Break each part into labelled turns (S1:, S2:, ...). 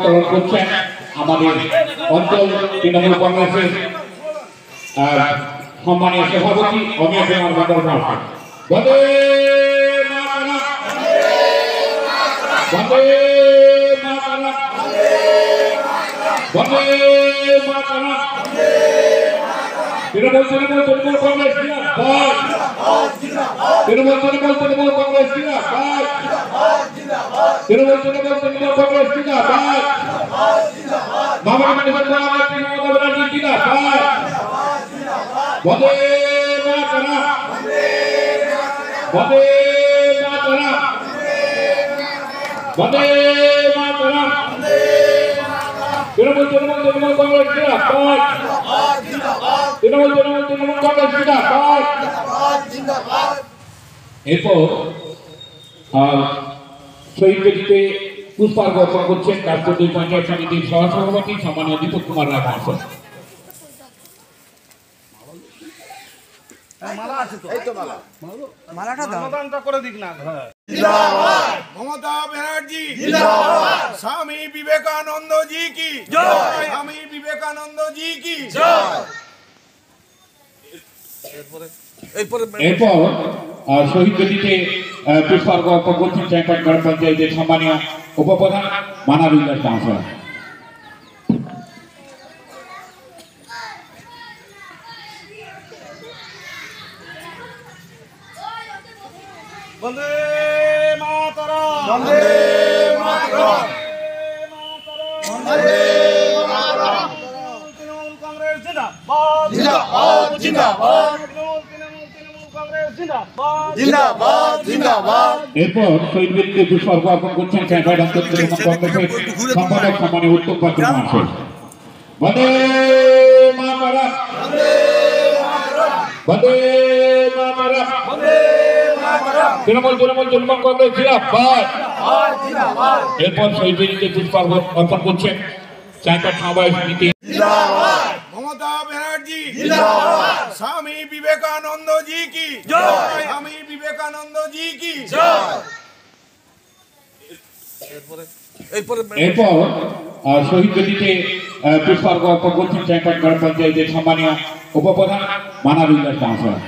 S1: পালন করছেন আমাদের অঞ্চল তৃণমূল কংগ্রেসের সম্মানীয় সভাপতি অমিয় কুমার মন্ডল মহাশয়। বন্দে মাতরম, বন্দে মাতরম, বন্দে মাতরম। তৃণমূল কংগ্রেস জিন্দাবাদ, তৃণমূল কংগ্রেস জিন্দাবাদ, তৃণমূল কংগ্রেস জিন্দাবাদ, মাননীয় প্রধানমন্ত্রী মমতা ব্যানার্জি জিন্দাবাদ। বন্দে মাতরম, বন্দে মাতরম, বন্দে মাতরম। তৃণমূল কংগ্রেস জিন্দাবাদ, তৃণমূল কংগ্রেস জিন্দাবাদ। এরপর শহীদ বেদিতে পুষ্পার্ঘ অর্পণ করছেন কাশপুর পঞ্চায়েত সমিতির সহসভাপতি সম্মানীয় দীপক কুমার রায় মহাশয়।
S2: ममता बनर्जी जिंदाबाद, स्वामी विवेकानंद जी की जय, स्वामी विवेकानंद जी की जय।
S1: এরপর শহীদ বেদিতে পুষ্পার্ঘ অর্পণ করছেন চ্যাংপাট গ্রাম পঞ্চায়েতের সম্মানীয় উপপ্রধান মানার উল্লাস মহাশয়।
S2: वंदे मातरम, वंदे मातरम, वंदे मातरम। तृणमूल कांग्रेस जिंदाबाद, जिंदाबाद, जिंदाबाद। तृणमूल कांग्रेस जिंदाबाद, जिंदाबाद, जिंदाबाद।
S1: এরপর শহীদ বেদিতে পুষ্পার্ঘ অর্পণ করছেন চ্যাংপাট অঞ্চল তৃণমূল কংগ্রেসের সম্পাদক সম্মানীয় উত্তম পাত্র মহাশয়। বন্দে মাতরম,
S2: वंदे मातरम,
S1: বন্দে মাতরম,
S2: वंदे मातरम।
S1: তৃণমূল কংগ্রেস জিন্দাবাদ। এরপর শহীদ বেদিতে পুষ্পার্ঘ অর্পণ করছেন চ্যাংপাট সমবায় সমিতি।
S2: ममता बनर्जी जिंदाबाद, स्वामी विवेकानंद जी की जय, स्वामी विवेकानंद जी की जय।
S1: এরপর শহীদ বেদিতে পুষ্পার্ঘ অর্পণ করছেন চ্যাংপাট গ্রাম পঞ্চায়েতের সম্মানীয় উপপ্রধান মানার উল্লাস মহাশয়।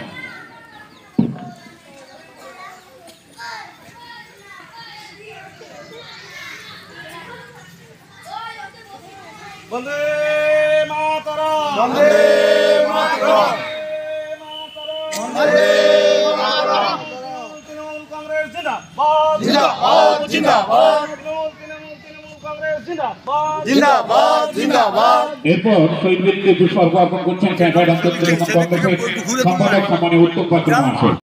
S2: वंदे मातरम, वंदे मातरम, वंदे मातरम। तृणमूल कांग्रेस जिंदाबाद, जिंदाबाद, जिंदाबाद। तृणमूल कांग्रेस जिंदाबाद, जिंदाबाद, जिंदाबाद।
S1: এরপর শহীদ বেদিতে পুষ্পার্ঘ অর্পণ করছেন চ্যাংপাট অঞ্চল তৃণমূল কংগ্রেসের সম্পাদক সম্মানীয় উত্তম পাত্র মহাশয়।